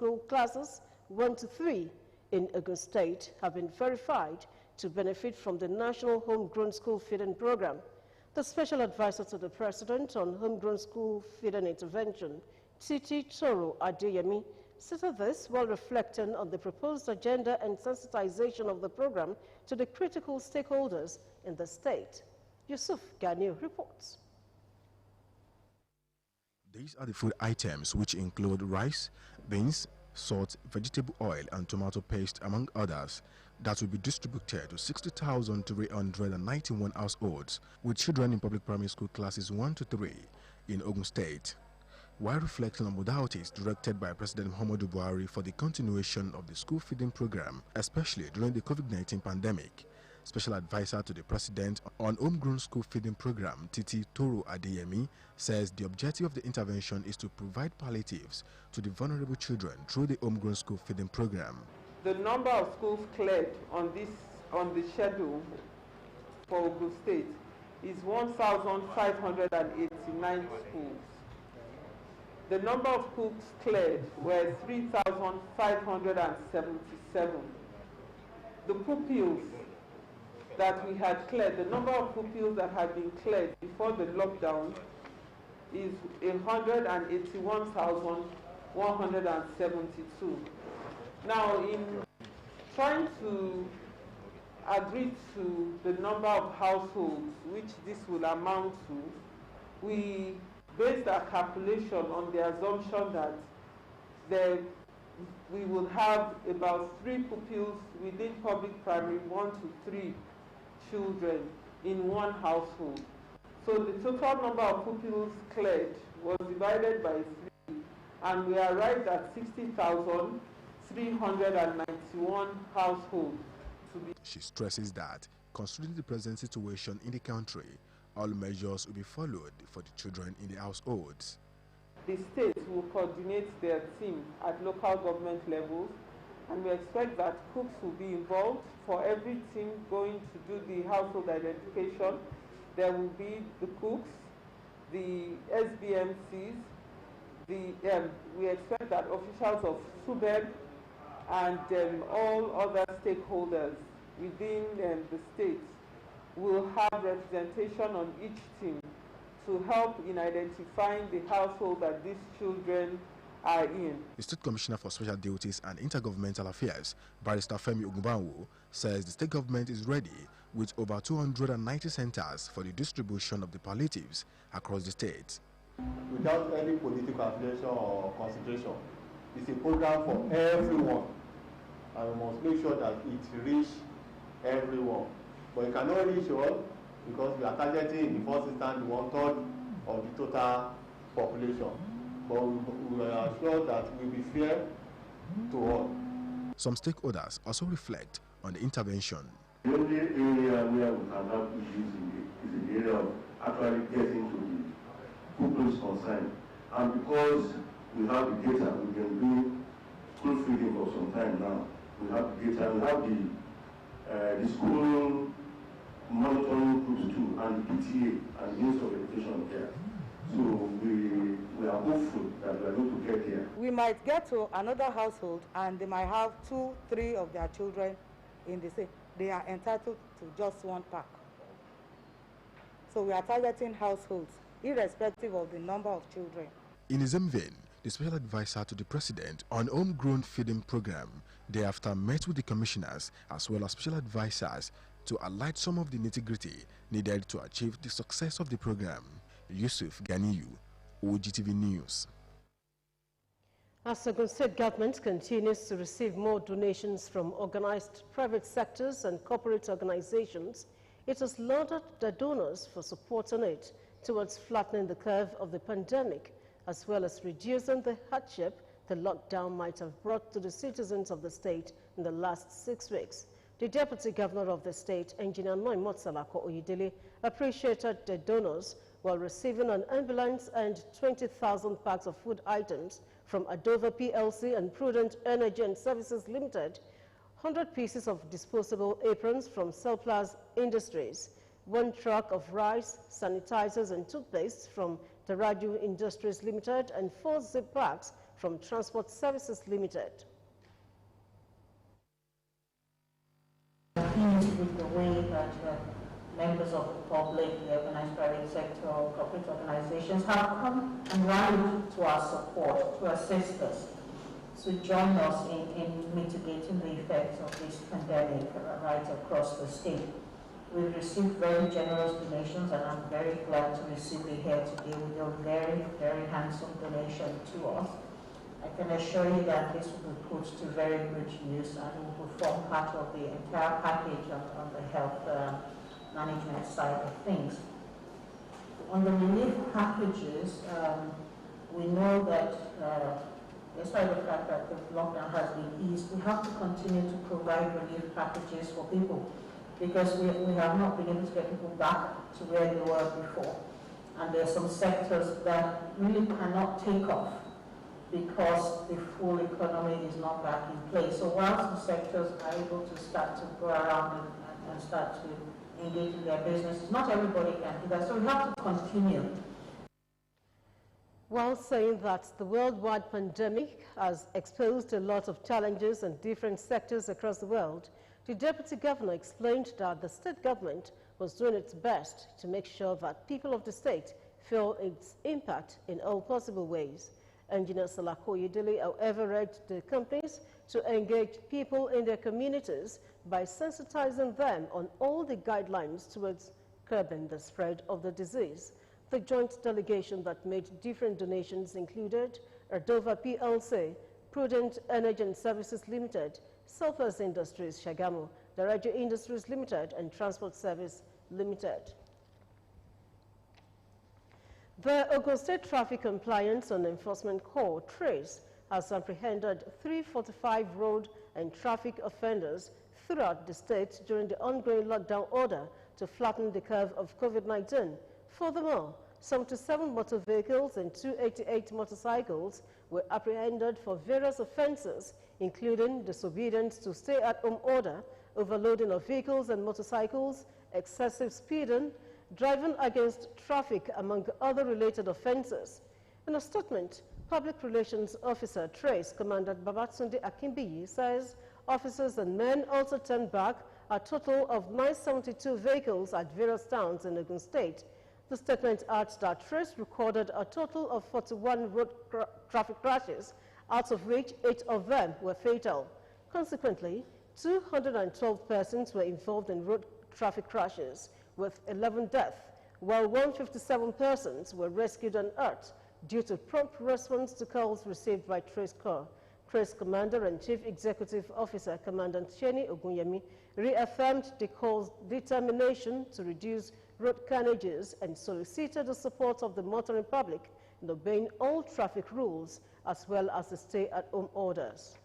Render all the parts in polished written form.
school classes 1 to 3 in Ogun State have been verified to benefit from the National Homegrown School Feeding Program. The Special Advisor to the President on Homegrown School Feeding Intervention, Titi Toro Adeyemi, stated this while reflecting on the proposed agenda and sensitization of the program to the critical stakeholders in the state. Yusuf Ganiu reports. These are the food items which include rice, beans, salt, vegetable oil and tomato paste among others that will be distributed to 60,391 households with children in public primary school classes 1 to 3 in Ogun State. While reflecting on modalities directed by President Muhammadu Buhari for the continuation of the school feeding program, especially during the COVID-19 pandemic, Special Advisor to the President on Homegrown School Feeding Program, Titi Toro Adeyemi, says the objective of the intervention is to provide palliatives to the vulnerable children through the Homegrown School Feeding Program. The number of schools cleared on the schedule for Ogun State is 1,589 schools. The number of cooks cleared were 3,577. The pupils that we had cleared, the number of pupils that had been cleared before the lockdown is 181,172. Now, in trying to agree to the number of households which this will amount to, we based our calculation on the assumption that we will have about 3 pupils within public primary, 1 to 3 children in one household. So the total number of pupils cleared was divided by 3, and we arrived at 60,391 households to be. She stresses that, considering the present situation in the country, all measures will be followed for the children in the households. The state will coordinate their team at local government levels, and we expect that cooks will be involved. For every team going to do the household identification, there will be the cooks, the SBMCs, we expect that officials of SUBEB and all other stakeholders within the state will have representation on each team to help in identifying the household that these children are in. The State Commissioner for Special Duties and Intergovernmental Affairs, Barrister Femi Ogunbanwo, says the state government is ready with over 290 centers for the distribution of the palliatives across the state. Without any political affiliation or consideration, it's a program for everyone, and we must make sure that it reaches everyone. But it cannot reach all because we are targeting in the first instance 1/3 of the total population. But we are sure that we will be fair to all. Some stakeholders also reflect on the intervention. The only area where we can have issues is the area of actually getting to the pupils concerned. And because we have the data, we can do school feeding for some time now. We have the data, we have the school monitoring groups too, and the PTA and the Ministry of Education there. So we are hopeful that we are going to get there. We might get to another household and they might have 2, 3 of their children in the same. They are entitled to just 1 pack. So we are targeting households, irrespective of the number of children. In the same vein, the Special Advisor to the President on Homegrown Feeding Program thereafter met with the commissioners as well as special advisors to highlight some of the nitty-gritty needed to achieve the success of the program. Yusuf Ganiu, Ogtv News. As the state government continues to receive more donations from organized private sectors and corporate organizations, it has lauded the donors for supporting it towards flattening the curve of the pandemic, as well as reducing the hardship the lockdown might have brought to the citizens of the state in the last 6 weeks. The Deputy Governor of the state, Engineer Noimot Salako Oyedele, appreciated the donors while receiving an ambulance and 20,000 packs of food items from Adova PLC and Prudent Energy and Services Limited, 100 pieces of disposable aprons from Surplus Industries, 1 truck of rice, sanitizers and toothpaste from Taraju Industries Limited, and 4 zip bags from Transport Services Limited. Pleased with the way that members of the public, the organized private sector, corporate organizations have come and rallied to our support, to assist us, to join us in mitigating the effects of this pandemic right across the state. We've received very generous donations, and I'm very glad to receive it here today with your very, very handsome donation to us. I can assure you that this will be put to very good use and will form part of the entire package on the health management side of things. On the relief packages, we know that despite the fact that the lockdown has been eased, we have to continue to provide relief packages for people because we have not been able to get people back to where they were before. And there are some sectors that really cannot take off because the full economy is not back in place. So whilst the sectors are able to start to go around and start to engage in their businesses, not everybody can do that. So we have to continue. While saying that the worldwide pandemic has exposed a lot of challenges in different sectors across the world, the Deputy Governor explained that the state government was doing its best to make sure that people of the state feel its impact in all possible ways. Engineer Salako Yedele, however, urged the companies to engage people in their communities by sensitizing them on all the guidelines towards curbing the spread of the disease. The joint delegation that made different donations included Erdova PLC, Prudent Energy and Services Limited, Sulphurs Industries Shagamu, Darajo Industries Limited, and Transport Service Limited. The Ogun State Traffic Compliance and Enforcement Corps, TRACE, has apprehended 345 road and traffic offenders throughout the state during the ongoing lockdown order to flatten the curve of COVID-19. Furthermore, 77 motor vehicles and 288 motorcycles were apprehended for various offences, including disobedience to stay-at-home order, overloading of vehicles and motorcycles, excessive speeding, driving against traffic, among other related offences. In a statement, Public Relations Officer Trace Commander Babatunde Akimbiyi says officers and men also turned back a total of 972 vehicles at various towns in Ogun State. The statement adds that Trace recorded a total of 41 road traffic crashes, out of which 8 of them were fatal. Consequently, 212 persons were involved in road traffic crashes, with 11 deaths, while 157 persons were rescued and hurt due to prompt response to calls received by Trace Corps. Trace Commander and Chief Executive Officer Commandant Sheni Ogunyemi reaffirmed the Corps' determination to reduce road carnages and solicited the support of the motoring public in obeying all traffic rules as well as the stay-at-home orders.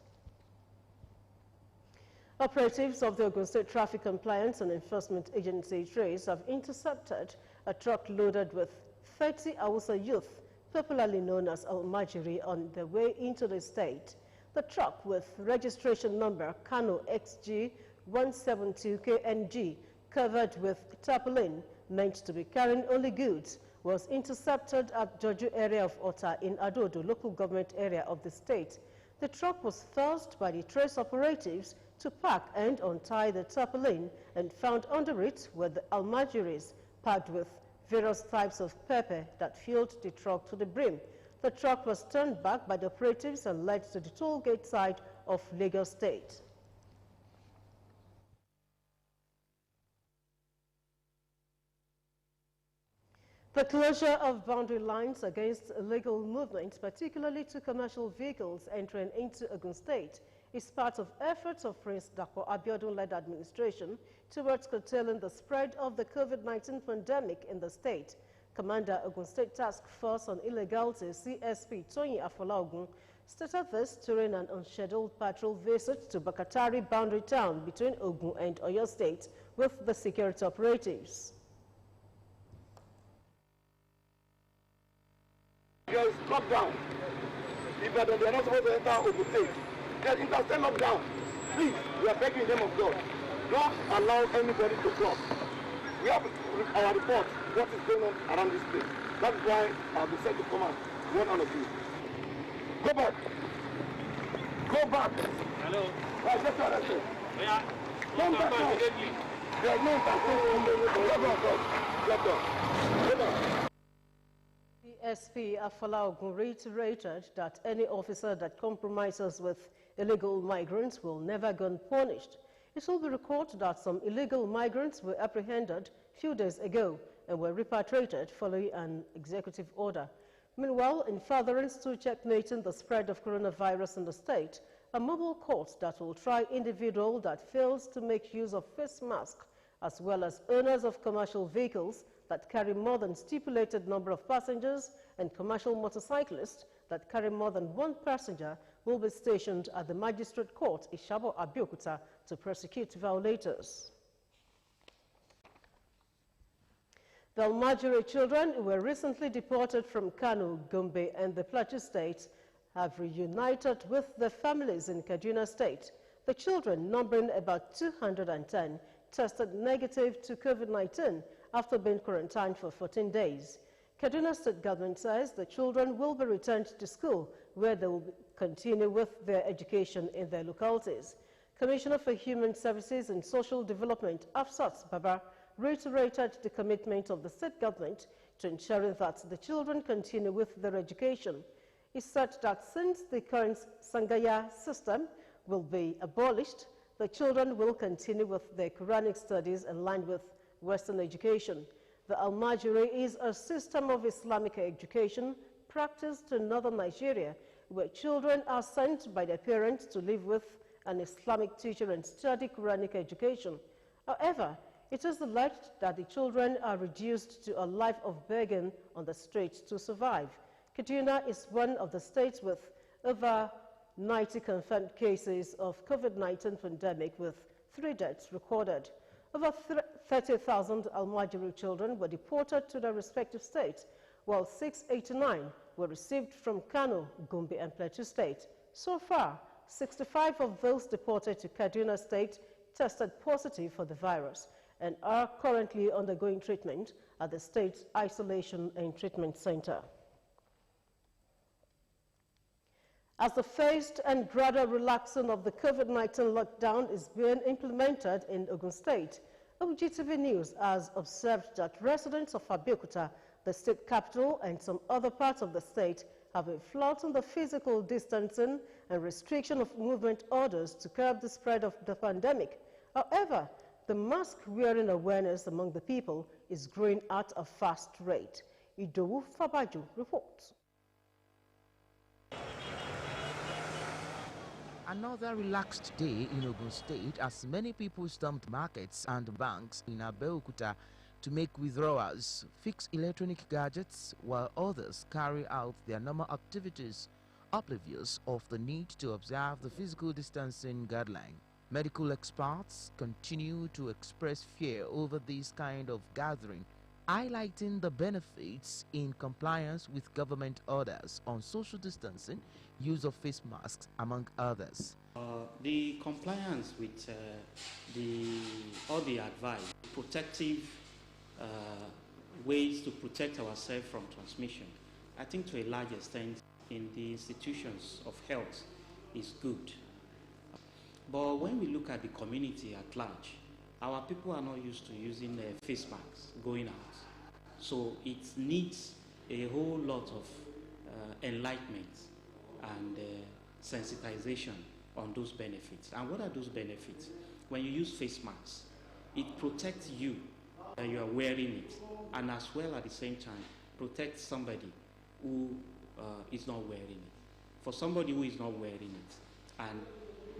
Operatives of the Ogun State Traffic Compliance and Enforcement Agency TRACE have intercepted a truck loaded with 30 Hausa youth, popularly known as Almajiri, on their way into the state. The truck, with registration number Kano XG 172KNG, covered with tarpaulin, meant to be carrying only goods, was intercepted at Joju area of Ota in Adodo, local government area of the state. The truck was forced by the TRACE operatives to pack and untie the tarpaulin, and found under it were the Almajiris packed with various types of pepper that filled the truck to the brim. The truck was turned back by the operatives and led to the toll gate side of Lagos State. The closure of boundary lines against illegal movement, particularly to commercial vehicles entering into Ogun State, is part of efforts of Prince Dapo Abiodun-led administration towards curtailing the spread of the COVID-19 pandemic in the state. Commander Ogun State Task Force on Illegality, CSP Tony Afolaogun, stated this during an unscheduled patrol visit to Bakatari boundary town between Ogun and Oyo State with the security operatives. There is lockdown. If they are not supposed to enter Ogun State, there is interstate lockdown. Please, we are begging in the name of God. Don't allow anybody to cross. We have our report, what is going on around this place. That is why I have been sent to command, one of you. Go back. Go back. Hello. Right, just arrested. Yeah. Come back now. There are no interference. Get down. PSP Afalaogun reiterated that any officer that compromises with illegal migrants will never go unpunished. It will be recorded that some illegal migrants were apprehended a few days ago and were repatriated following an executive order. Meanwhile, in furtherance to checkmating the spread of coronavirus in the state, a mobile court that will try individual that fails to make use of face mask, as well as owners of commercial vehicles that carry more than stipulated number of passengers and commercial motorcyclists that carry more than one passenger will be stationed at the Magistrate Court, Ishabo, Abeokuta, to prosecute violators. The Almajiri children who were recently deported from Kano, Gombe, and the Plateau State have reunited with their families in Kaduna State. The children, numbering about 210, tested negative to COVID-19 after being quarantined for 14 days. Kaduna State government says the children will be returned to school, where they will continue with their education in their localities. Commissioner for Human Services and Social Development, Afsat Baba, reiterated the commitment of the state government to ensuring that the children continue with their education. He said that since the current Sangaya system will be abolished, the children will continue with their Quranic studies in line with Western education. The Almajiri is a system of Islamic education practiced in northern Nigeria, where children are sent by their parents to live with an Islamic teacher and study Quranic education. However, it is alleged that the children are reduced to a life of begging on the streets to survive. Kaduna is one of the states with over 90 confirmed cases of COVID-19 pandemic, with 3 deaths recorded. Over 30,000 Almajiri children were deported to their respective states, while 689 were received from Kano, Gombe, and Plateau State. So far, 65 of those deported to Kaduna State tested positive for the virus and are currently undergoing treatment at the State Isolation and Treatment Center. As the phased and gradual relaxing of the COVID-19 lockdown is being implemented in Ogun State, Ogtv News has observed that residents of Abeokuta, the state capital, and some other parts of the state have been flouting the physical distancing and restriction of movement orders to curb the spread of the pandemic. However, the mask-wearing awareness among the people is growing at a fast rate. Idowu Fabaju reports. Another relaxed day in Ogun State as many people stormed markets and banks in Abeokuta to make withdrawals, fix electronic gadgets, while others carry out their normal activities, oblivious of the need to observe the physical distancing guideline. Medical experts continue to express fear over this kind of gathering, highlighting the benefits in compliance with government orders on social distancing, use of face masks, among others. The compliance with all the advice, protective ways to protect ourselves from transmission, I think to a large extent in the institutions of health is good. But when we look at the community at large, our people are not used to using face masks going out. So it needs a whole lot of enlightenment and sensitization on those benefits. And what are those benefits? When you use face masks, it protects you that you are wearing it, and as well at the same time protects somebody who is not wearing it. For somebody who is not wearing it and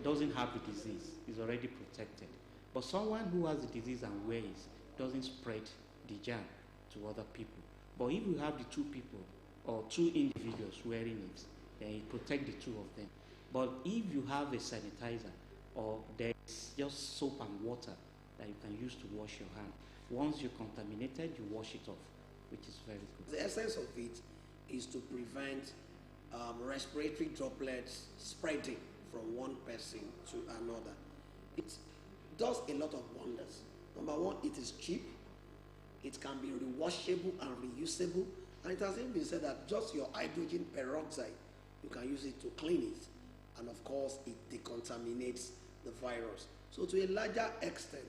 doesn't have the disease, is already protected. But someone who has the disease and wears doesn't spread the germ to other people. But if you have the two people or two individuals wearing it, then it protects the two of them. But if you have a sanitizer or there's just soap and water that you can use to wash your hand, once you're contaminated, you wash it off, which is very good. The essence of it is to prevent respiratory droplets spreading from one person to another. It does a lot of wonders. Number one, it is cheap, it can be rewashable and reusable, and it has even been said that just your hydrogen peroxide you can use it to clean it, and of course it decontaminates the virus. So to a larger extent,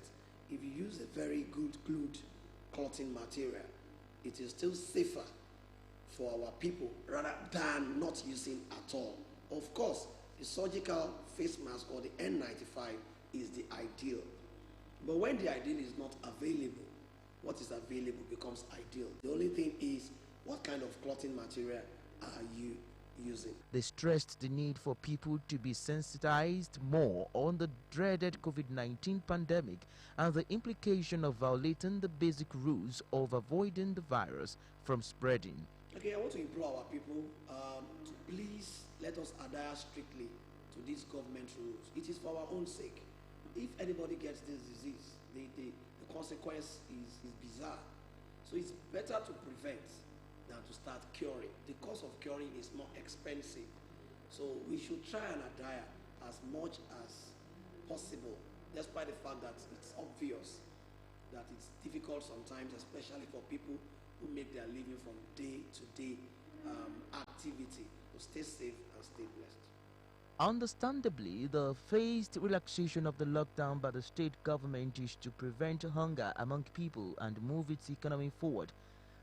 if you use a very good glued clothing material, it is still safer for our people rather than not using at all. Of course, the surgical face mask or the N95 is the ideal. But when the ideal is not available, what is available becomes ideal. The only thing is, what kind of clothing material are you using? They stressed the need for people to be sensitized more on the dreaded COVID-19 pandemic and the implication of violating the basic rules of avoiding the virus from spreading. Okay, I want to implore our people to please let us adhere strictly to these government rules. It is for our own sake. If anybody gets this disease, the consequence is bizarre. So it's better to prevent than to start curing. The cost of curing is more expensive. So we should try and adhere as much as possible, despite the fact that it's obvious that it's difficult sometimes, especially for people who make their living from day-to-day activity, to stay safe and stay blessed. Understandably, the phased relaxation of the lockdown by the state government is to prevent hunger among people and move its economy forward.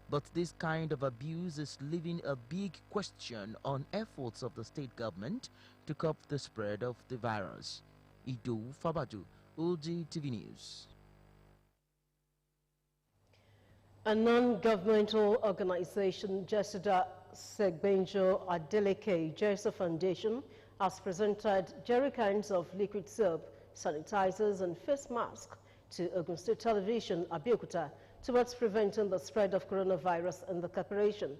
But this kind of abuse is leaving a big question on efforts of the state government to curb the spread of the virus. Ido Fabaju, Ogtv News. A non-governmental organization, Jesida Segbenjo Adeleke Jesa Foundation, has presented jerrycans of liquid soap, sanitizers and face masks to Ogun State Television, Abeokuta, towards preventing the spread of coronavirus in the corporation.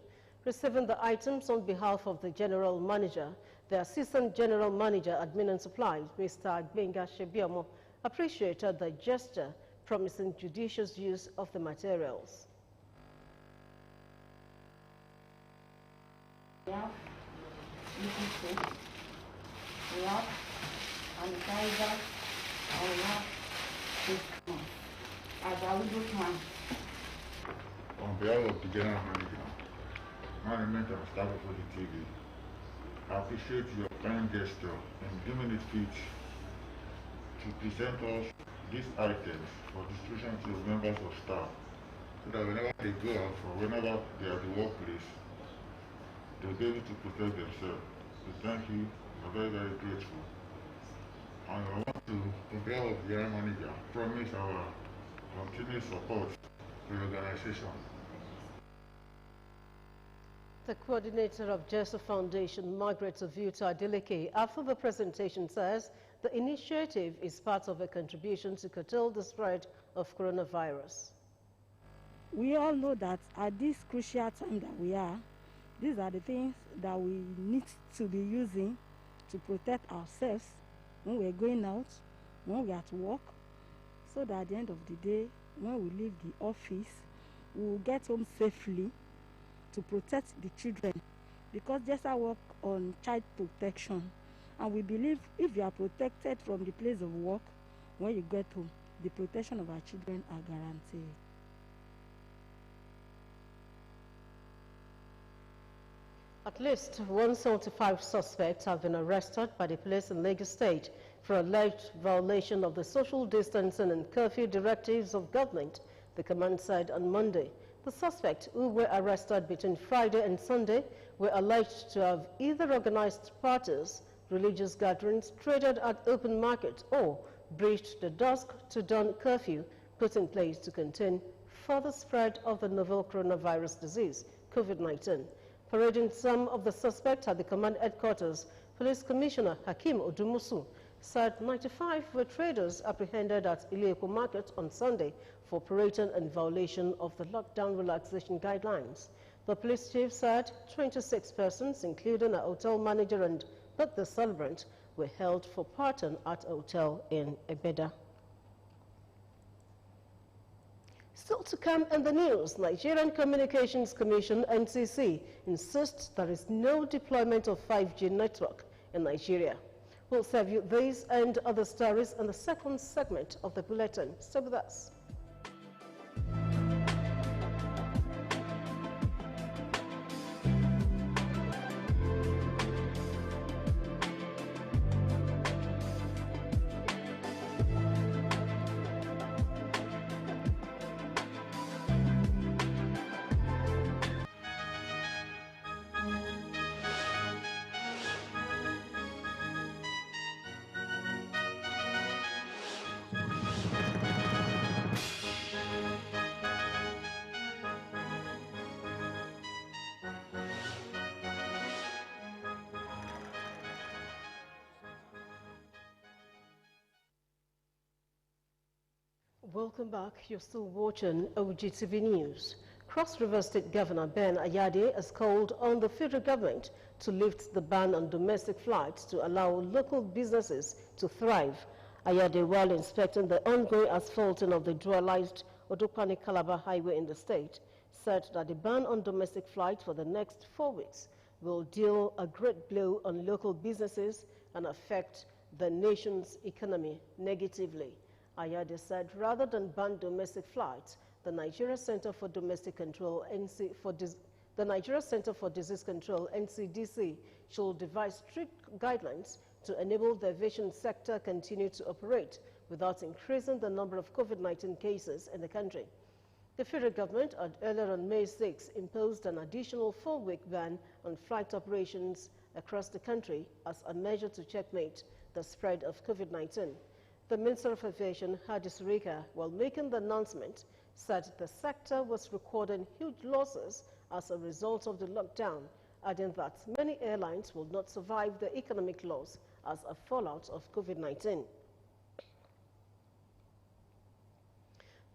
Receiving the items on behalf of the General Manager, the Assistant General Manager, Admin and Supply, Mr. Gbenga Shebiomo, appreciated the gesture, promising judicious use of the materials. We have liquid soap, we have sanitizer, and we have face mask. As a widow man. On behalf of the General Manager, management and staff of Ogtv, I appreciate your kind gesture in giving it fit to present us these items for distribution to members of staff, so that whenever they go out or whenever they are at the workplace, they'll be able to protect themselves. So thank you. I'm very, very grateful. And I want to, on behalf of the General Manager, promise our continued support to the organization. The coordinator of Jesa Foundation, Margaret Oviuta Adeleke, after the presentation says the initiative is part of a contribution to curtail the spread of coronavirus. We all know that at this crucial time that we are, these are the things that we need to be using to protect ourselves when we're going out, when we're at work, so that at the end of the day, when we leave the office, we will get home safely to protect the children, because Jesa work on child protection, and we believe if you are protected from the place of work, when you get home, the protection of our children are guaranteed. At least 175 suspects have been arrested by the police in Lagos State for alleged violation of the social distancing and curfew directives of government, the command said on Monday. The suspects, who were arrested between Friday and Sunday, were alleged to have either organized parties, religious gatherings, traded at open market, or breached the dusk to dawn curfew put in place to contain further spread of the novel coronavirus disease, COVID-19. Parading some of the suspects at the command headquarters, Police Commissioner Hakeem Odumusu said 95 were traders apprehended at Ileko Market on Sunday for operating in violation of the lockdown relaxation guidelines. The police chief said 26 persons, including a hotel manager and birthday celebrant, were held for partying at a hotel in Ebeda. Still to come in the news, Nigerian Communications Commission, NCC, insists there is no deployment of 5G network in Nigeria. We'll serve you these and other stories in the second segment of the bulletin. Stay with us. Welcome back. You're still watching Ogtv News. Cross River State Governor Ben Ayade has called on the federal government to lift the ban on domestic flights to allow local businesses to thrive. Ayade, while inspecting the ongoing asphalting of the dualized Odukwane-Calabar highway in the state, said that the ban on domestic flights for the next 4 weeks will deal a great blow on local businesses and affect the nation's economy negatively. Ayade said rather than ban domestic flights, the Nigeria Center for Domestic Control, the Nigeria Center for Disease Control, NCDC, should devise strict guidelines to enable the aviation sector continue to operate without increasing the number of COVID-19 cases in the country. The federal government had earlier on May 6 imposed an additional 4-week ban on flight operations across the country as a measure to checkmate the spread of COVID-19. The Minister of Aviation, Hadi Sirika, while making the announcement, said the sector was recording huge losses as a result of the lockdown, adding that many airlines will not survive the economic loss as a fallout of COVID-19.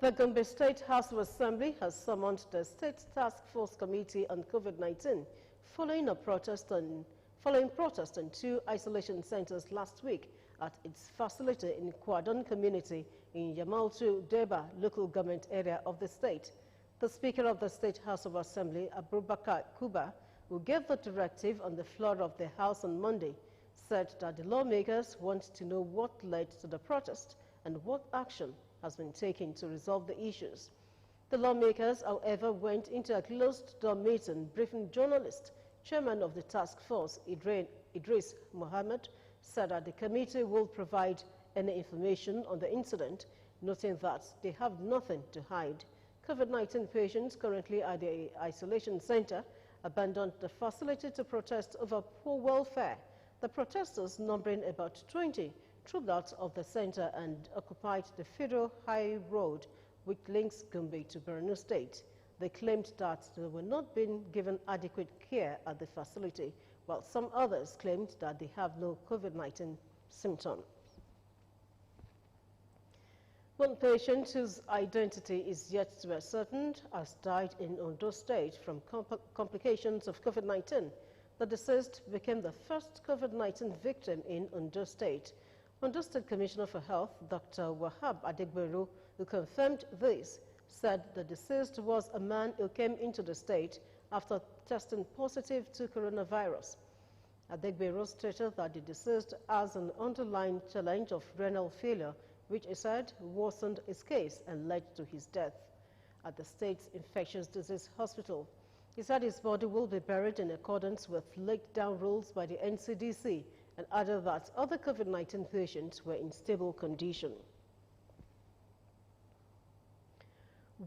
The Gombe State House of Assembly has summoned the State Task Force Committee on COVID-19 following protest on 2 isolation centers last week at its facility in Kwadon community in Yamaltu, Deba local government area of the state. The Speaker of the State House of Assembly, Abubakar Kuba, who gave the directive on the floor of the House on Monday, said that the lawmakers want to know what led to the protest and what action has been taken to resolve the issues. The lawmakers, however, went into a closed-door meeting briefing journalists. Chairman of the task force, Idris Mohammed, said that the committee will provide any information on the incident, noting that they have nothing to hide. COVID-19 patients currently at the isolation center abandoned the facility to protest over poor welfare. The protesters, numbering about 20, trooped out of the center and occupied the Federal High Road, which links Gombe to Borno State. They claimed that they were not being given adequate care at the facility, while some others claimed that they have no COVID-19 symptoms. One patient whose identity is yet to be ascertained has died in Ondo State from complications of COVID-19. The deceased became the first COVID-19 victim in Ondo State. Ondo State Commissioner for Health, Dr. Wahab Adegbero, who confirmed this, said the deceased was a man who came into the state after testing positive to coronavirus. Adegbero stated that the deceased has an underlying challenge of renal failure, which he said worsened his case and led to his death at the state's infectious disease hospital. He said his body will be buried in accordance with laid-down rules by the NCDC and added that other COVID-19 patients were in stable condition.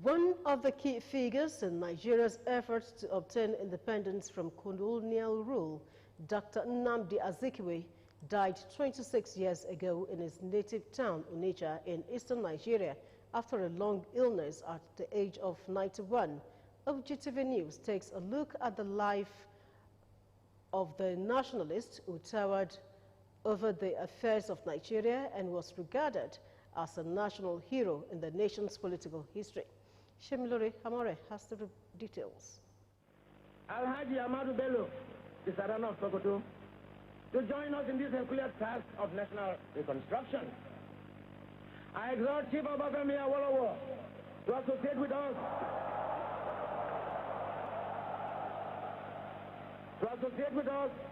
One of the key figures in Nigeria's efforts to obtain independence from colonial rule, Dr. Nnamdi Azikiwe, died 26 years ago in his native town, Onitsha, in eastern Nigeria, after a long illness at the age of 91. Ogtv News takes a look at the life of the nationalist who towered over the affairs of Nigeria and was regarded as a national hero in the nation's political history. Shemilore Hamore has the details. Alhaji Amadu Bello, the Sarana of Sokoto, to join us in this Herculean task of national reconstruction. I exhort Chief Obafemi Awolowo to associate with us.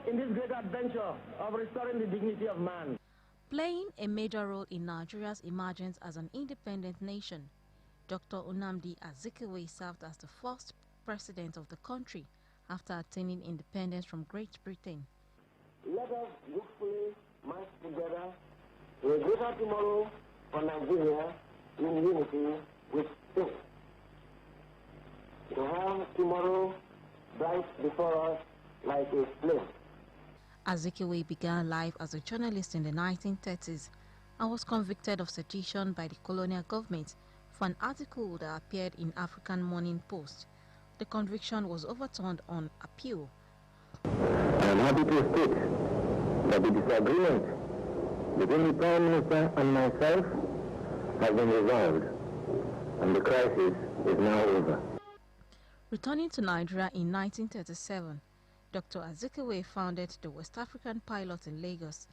In this great adventure of restoring the dignity of man. Playing a major role in Nigeria's emergence as an independent nation, Dr. Nnamdi Azikiwe served as the first president of the country after attaining independence from Great Britain. Let us hopefully march together to a greater tomorrow for Nigeria in unity with faith. To have tomorrow bright before us like a flame. Azikiwe began life as a journalist in the 1930s and was convicted of sedition by the colonial government for an article that appeared in African Morning Post. The conviction was overturned on appeal. I am happy to state that the disagreement between the Prime Minister and myself has been resolved and the crisis is now over. Returning to Nigeria in 1937, Dr. Azikiwe founded the West African Pilot in Lagos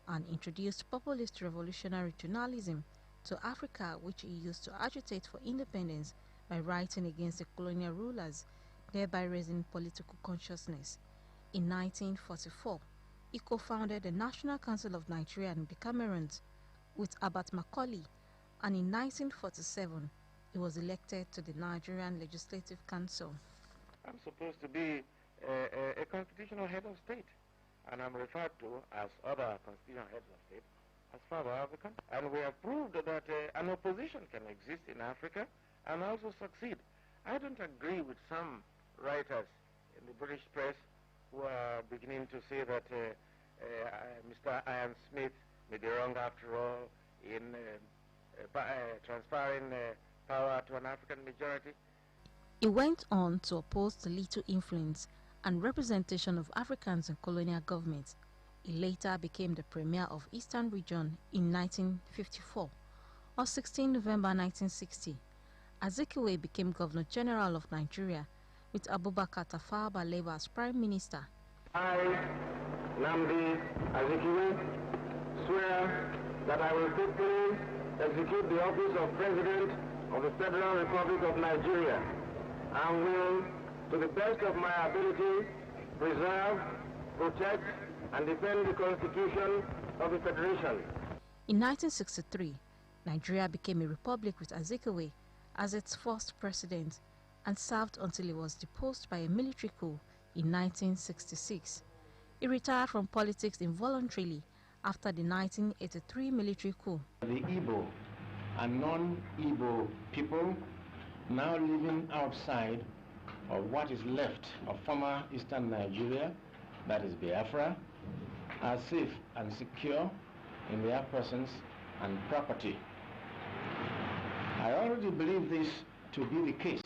and introduced populist revolutionary journalism to Africa, which he used to agitate for independence by writing against the colonial rulers, thereby raising political consciousness. In 1944, he co-founded the National Council of Nigeria and the Cameroons with Abat Macaulay, and in 1947, he was elected to the Nigerian Legislative Council. I'm supposed to be a constitutional head of state, and I'm referred to as other constitutional heads of state as father of the country. And we have proved that an opposition can exist in Africa and also succeed. I don't agree with some writers in the British press who are beginning to say that Mr. Ian Smith may be wrong after all in transferring power to an African majority. He went on to oppose the little influence and representation of Africans in colonial government. He later became the premier of Eastern Region in 1954. On 16 November 1960, Azikiwe became Governor General of Nigeria with Abubakar Tafawa Balewa as Prime Minister. I, Nnamdi Azikiwe, swear that I will faithfully execute the office of President of the Federal Republic of Nigeria and will, to the best of my ability, preserve, protect, and defend the Constitution of the Federation. In 1963, Nigeria became a republic with Azikiwe as its first president and served until he was deposed by a military coup in 1966. He retired from politics involuntarily after the 1983 military coup. The Igbo and non-Igbo people now living outside of what is left of former Eastern Nigeria, that is Biafra, are safe and secure in their persons and property. I already believe this to be the case,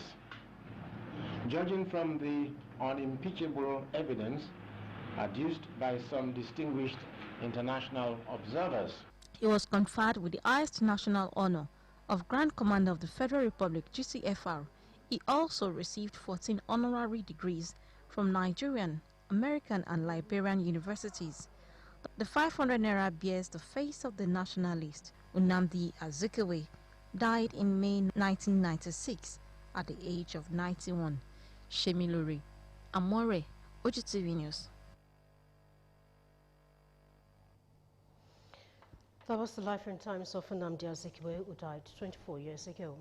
judging from the unimpeachable evidence adduced by some distinguished international observers. He was conferred with the highest national honor of Grand Commander of the Federal Republic, GCFR. He also received 14 honorary degrees from Nigerian, American, and Liberian universities. The 500 naira bears the face of the nationalist. Nnamdi Azikiwe died in May 1996 at the age of 91. Shemilori Amore, Ogtv News. That was the life and times of Nnamdi Azikiwe, who died 24 years ago.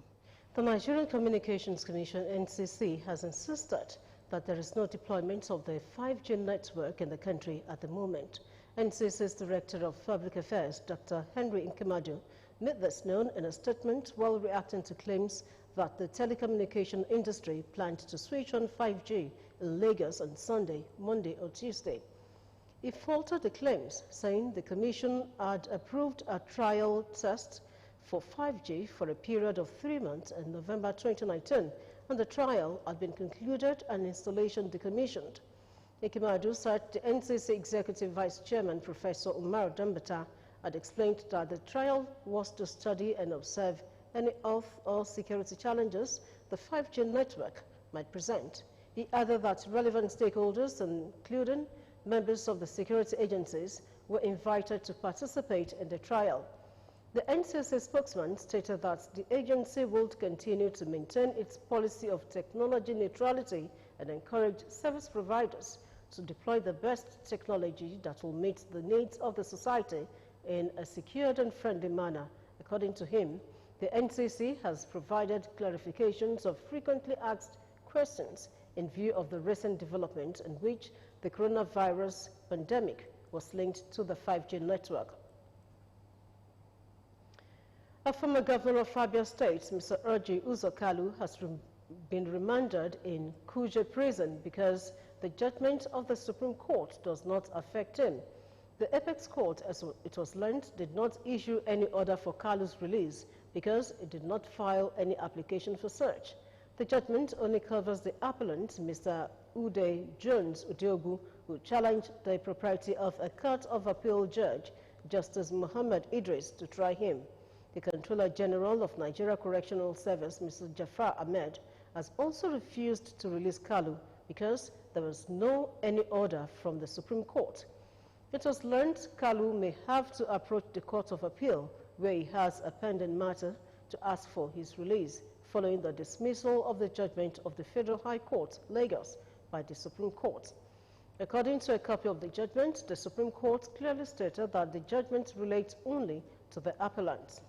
The Nigerian Communications Commission, NCC, has insisted that there is no deployment of the 5G network in the country at the moment. NCC's Director of Public Affairs, Dr. Henry Nkemadu, made this known in a statement while reacting to claims that the telecommunication industry planned to switch on 5G in Lagos on Sunday, Monday or Tuesday. He faltered the claims, saying the Commission had approved a trial test for 5G for a period of 3 months in November 2019, and the trial had been concluded and installation decommissioned. Nkemadu said the NCC Executive Vice Chairman, Professor Umar Dambata, had explained that the trial was to study and observe any health or security challenges the 5G network might present. He added that relevant stakeholders, including members of the security agencies, were invited to participate in the trial. The NCC spokesman stated that the agency would continue to maintain its policy of technology neutrality and encourage service providers to deploy the best technology that will meet the needs of the society in a secured and friendly manner. According to him, the NCC has provided clarifications of frequently asked questions in view of the recent development in which the coronavirus pandemic was linked to the 5G network. A former governor of Abia State, Mr. Orji Uzokalu, has been remanded in Kuje prison because the judgment of the Supreme Court does not affect him. The Apex Court, as it was learned, did not issue any order for Kalu's release because it did not file any application for search. The judgment only covers the appellant, Mr. Ude Jones Udiogu, who challenged the propriety of a Court of Appeal judge, Justice Muhammad Idris, to try him. The Controller General of Nigeria Correctional Service, Mr. Jafar Ahmed, has also refused to release Kalu because there was no any order from the Supreme Court. It was learned Kalu may have to approach the Court of Appeal, where he has a pending matter, to ask for his release, following the dismissal of the judgment of the Federal High Court, Lagos, by the Supreme Court. According to a copy of the judgment, the Supreme Court clearly stated that the judgment relates only to the appellant.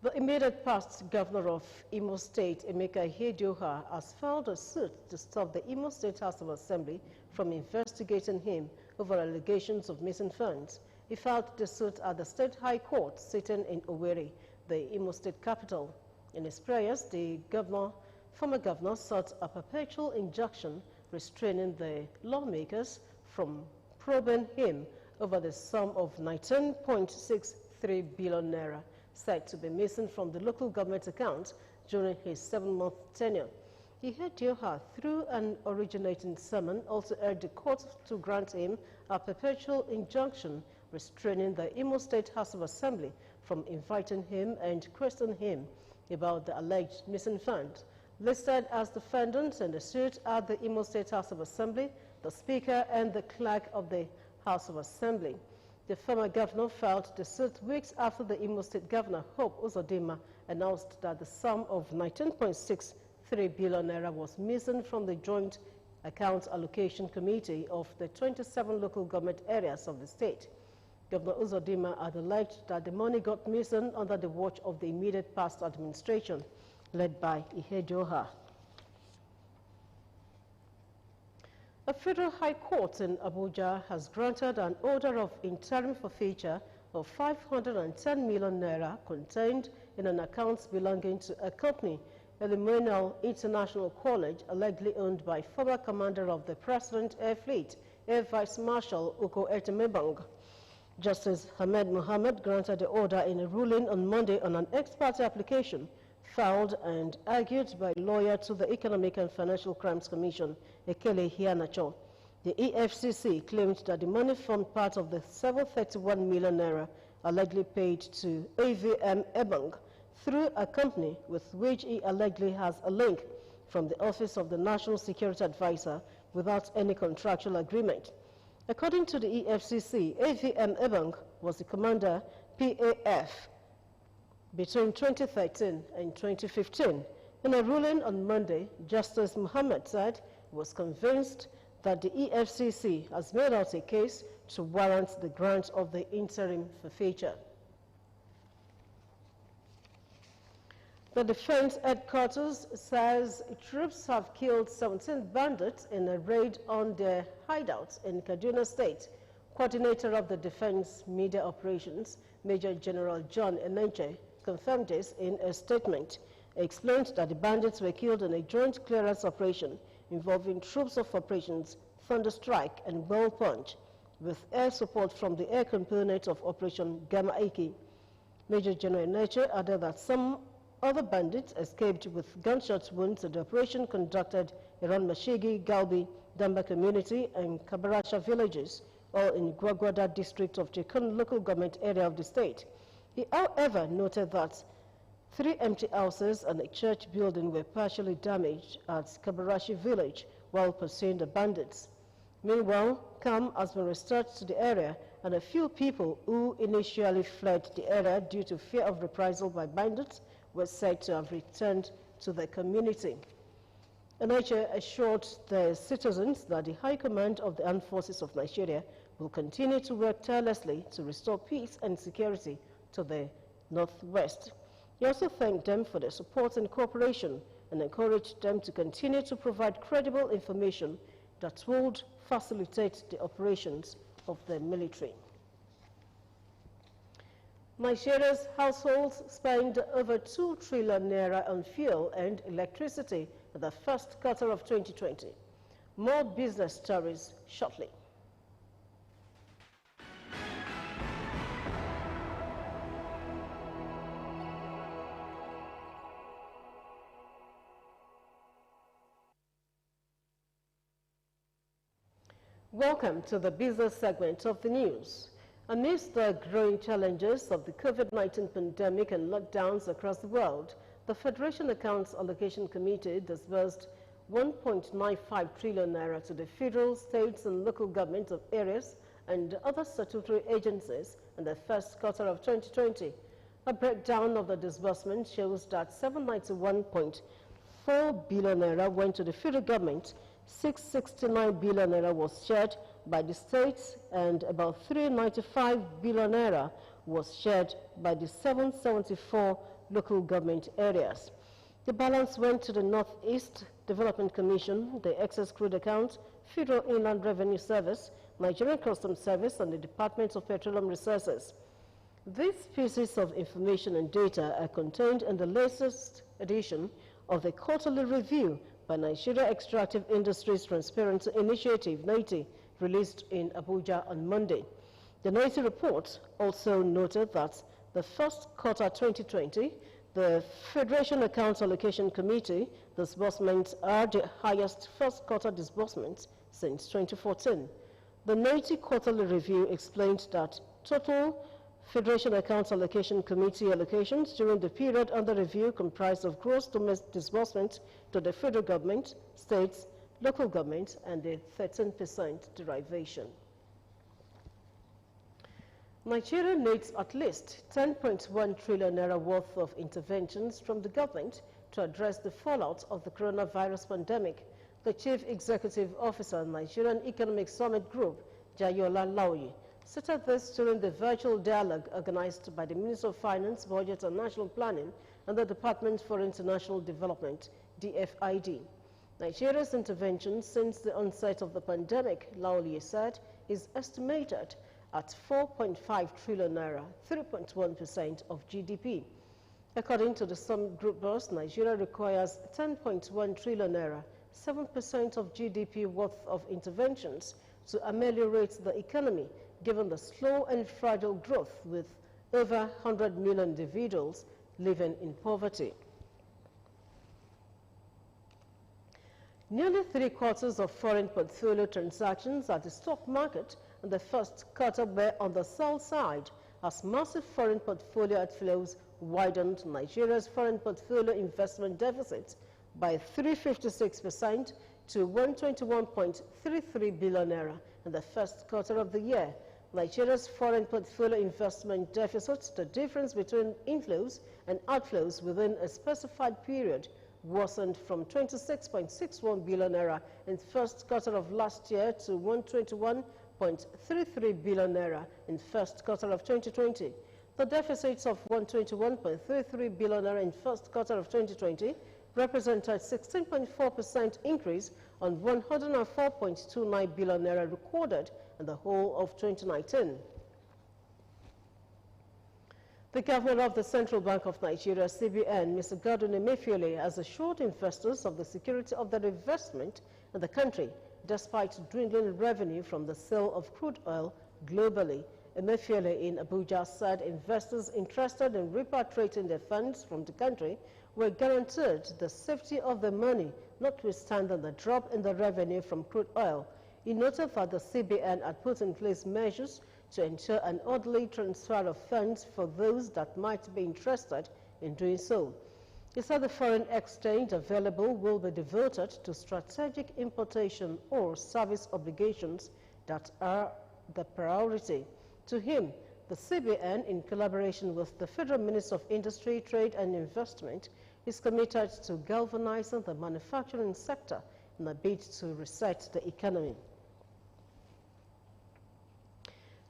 The immediate past governor of Imo State, Emeka Ihedioha, has filed a suit to stop the Imo State House of Assembly from investigating him over allegations of missing funds. He filed the suit at the State High Court sitting in Owerri, the Imo State capital. In his prayers, the former governor sought a perpetual injunction restraining the lawmakers from probing him over the sum of 19.63 billion naira said to be missing from the local government account during his 7-month tenure. Ihedioha, through an originating sermon, also urged the court to grant him a perpetual injunction restraining the Imo State House of Assembly from inviting him and questioning him about the alleged missing funds. Listed as defendants in the suit are the Imo State House of Assembly, the Speaker, and the Clerk of the House of Assembly. The former governor filed the suit weeks after the Imo State Governor, Hope Uzodinma, announced that the sum of 19.63 billion naira was missing from the Joint Accounts Allocation Committee of the 27 local government areas of the state. Governor Uzodinma had alleged that the money got missing under the watch of the immediate past administration, led by Ihedioha. A federal high court in Abuja has granted an order of interim forfeiture of 510 million naira contained in an account belonging to a company, Eliminal International College, allegedly owned by former commander of the President Air Fleet, Air Vice Marshal Uko Etemebang. Justice Ahmed Mohammed granted the order in a ruling on Monday on an ex parte application filed and argued by a lawyer to the Economic and Financial Crimes Commission, Ekele Hianacho. The EFCC claimed that the money formed part of the 731 million naira allegedly paid to AVM Ebang through a company with which he allegedly has a link from the Office of the National Security Advisor without any contractual agreement. According to the EFCC, AVM Ebang was the commander PAF between 2013 and 2015. In a ruling on Monday, Justice Mohammed said he was convinced that the EFCC has made out a case to warrant the grant of the interim forfeiture. The Defense Headquarters says troops have killed 17 bandits in a raid on their hideouts in Kaduna State. Coordinator of the Defense Media Operations, Major General John Enenche, confirmed this in a statement. He explained that the bandits were killed in a joint clearance operation involving troops of operations Thunder Strike and Bell Punch, with air support from the air component of Operation Gamma Iki. Major General Enenche added that some other bandits escaped with gunshot wounds in the operation conducted around Mashigi, Galbi, Damba community, and Kabarasha villages, all in Gwagwada district of Jekun local government area of the state. He, however, noted that 3 empty houses and a church building were partially damaged at Kabarashi village while pursuing the bandits. Meanwhile, calm has been restored to the area, and a few people who initially fled the area due to fear of reprisal by bandits were said to have returned to the community. Enenche assured the citizens that the High Command of the Armed Forces of Nigeria will continue to work tirelessly to restore peace and security to the Northwest. He also thanked them for their support and cooperation and encouraged them to continue to provide credible information that would facilitate the operations of the military. Nigeria's households spent over 2 trillion naira on fuel and electricity in the first quarter of 2020. More business stories shortly. Welcome to the business segment of the news. Amidst the growing challenges of the COVID-19 pandemic and lockdowns across the world, the Federation Accounts Allocation Committee disbursed 1.95 trillion naira to the federal, states and local governments of areas and other statutory agencies in the first quarter of 2020. A breakdown of the disbursement shows that 791.4 billion naira went to the federal government, 669 billion naira was shared by the states, and about 395 billion naira was shared by the 774 local government areas. The balance went to the Northeast Development Commission, the Excess Crude Account, Federal Inland Revenue Service, Nigerian Customs Service, and the Department of Petroleum Resources. These pieces of information and data are contained in the latest edition of the quarterly review by Nigeria Extractive Industries Transparency Initiative, NITI, released in Abuja on Monday. The NITI report also noted that the first quarter 2020, the Federation Accounts Allocation Committee disbursements are the highest first quarter disbursements since 2014. The NITI quarterly review explained that total Federation Accounts Allocation Committee allocations during the period under review comprised of gross domestic disbursements to the federal government, states, local governments, and the 13% derivation. Nigeria needs at least 10.1 trillion naira worth of interventions from the government to address the fallout of the coronavirus pandemic. The Chief Executive Officer, Nigerian Economic Summit Group, Jayola Laoye, stated this during the virtual dialogue organized by the Minister of Finance, Budget and National Planning and the Department for International Development, DFID. Nigeria's intervention since the onset of the pandemic, Laoye said, is estimated at 4.5 trillion naira, 3.1% of GDP. According to the Summit Group boss, Nigeria requires 10.1 trillion naira, 7% of GDP worth of interventions to ameliorate the economy, given the slow and fragile growth with over 100 million individuals living in poverty. Nearly three-quarters of foreign portfolio transactions at the stock market in the first quarter were on the sell side, as massive foreign portfolio outflows widened Nigeria's foreign portfolio investment deficit by 356% to 121.33 billion naira in the first quarter of the year. Nigeria's foreign portfolio investment deficit, the difference between inflows and outflows within a specified period, worsened from 26.61 billion naira in the first quarter of last year to 121.33 billion naira in the first quarter of 2020. The deficits of 121.33 billion naira in the first quarter of 2020 represented 16.4% increase on 104.29 billion naira recorded in the whole of 2019. The Governor of the Central Bank of Nigeria, CBN, Mr. Godwin Emefiele, has assured investors of the security of their investment in the country, despite dwindling revenue from the sale of crude oil globally. Emefiele in Abuja said investors interested in repatriating their funds from the country were guaranteed the safety of their money, notwithstanding the drop in the revenue from crude oil. He noted that the CBN had put in place measures to ensure an orderly transfer of funds for those that might be interested in doing so. He said the foreign exchange available will be devoted to strategic importation or service obligations that are the priority. To him, the CBN, in collaboration with the Federal Minister of Industry, Trade and Investment, is committed to galvanizing the manufacturing sector in a bid to reset the economy.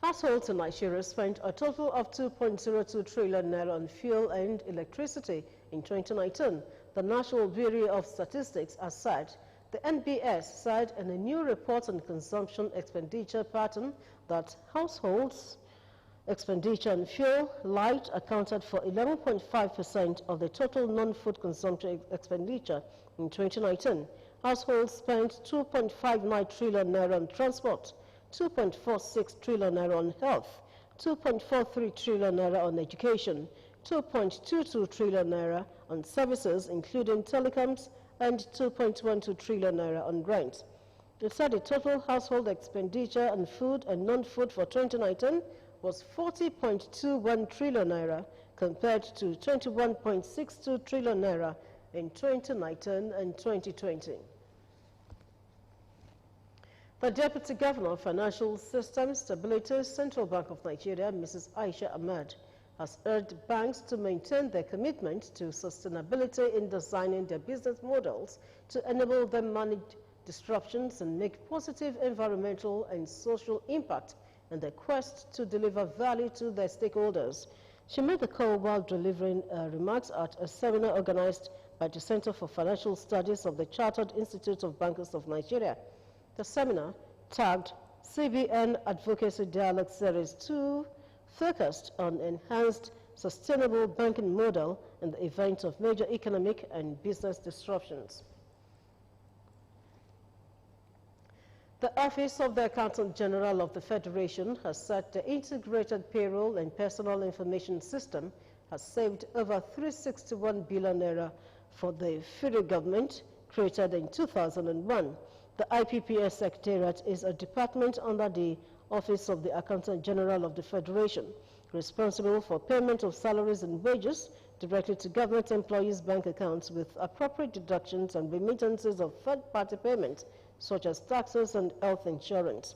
Households in Nigeria spent a total of 2.02 trillion naira on fuel and electricity in 2019. The National Bureau of Statistics has said. The NBS said in a new report on consumption expenditure pattern that households' expenditure on fuel light accounted for 11.5% of the total non-food consumption expenditure in 2019. Households spent 2.59 trillion naira on transport, 2.46 trillion naira on health, 2.43 trillion naira on education, 2.22 trillion naira on services including telecoms, and 2.12 trillion naira on rent. It said the total household expenditure on food and non-food for 2019 was 40.21 trillion naira compared to 21.62 trillion naira in 2019 and 2020. The Deputy Governor of Financial System Stability, Central Bank of Nigeria, Mrs. Aisha Ahmad, has urged banks to maintain their commitment to sustainability in designing their business models to enable them manage disruptions and make positive environmental and social impact in their quest to deliver value to their stakeholders. She made the call while delivering remarks at a seminar organized by the Center for Financial Studies of the Chartered Institute of Bankers of Nigeria. The seminar, tagged CBN Advocacy Dialogue Series 2, focused on enhanced sustainable banking model in the event of major economic and business disruptions. The Office of the Accountant General of the Federation has said the integrated payroll and personal information system has saved over 361 billion naira for the federal government, created in 2001. The IPPS Secretariat is a department under the Office of the Accountant General of the Federation, responsible for payment of salaries and wages directly to government employees' bank accounts with appropriate deductions and remittances of third-party payments, such as taxes and health insurance.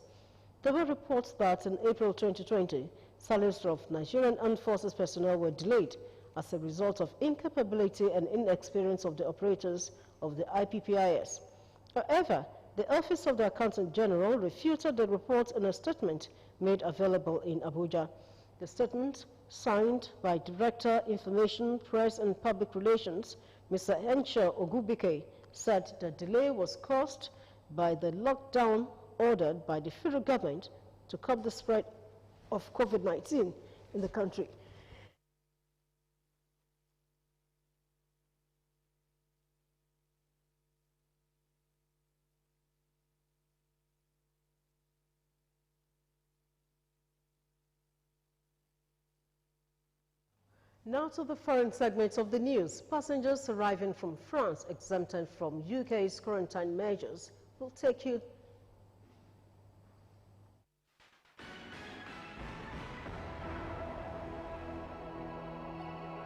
There were reports that in April 2020, salaries of Nigerian Armed Forces personnel were delayed as a result of incapability and inexperience of the operators of the IPPIS. However, the Office of the Accountant General refuted the report in a statement made available in Abuja. The statement, signed by Director, Information, Press and Public Relations, Mr. Henshaw Ogubike, said the delay was caused by the lockdown ordered by the federal government to curb the spread of COVID-19 in the country. Now to the foreign segments of the news. Passengers arriving from France exempted from UK's quarantine measures will take you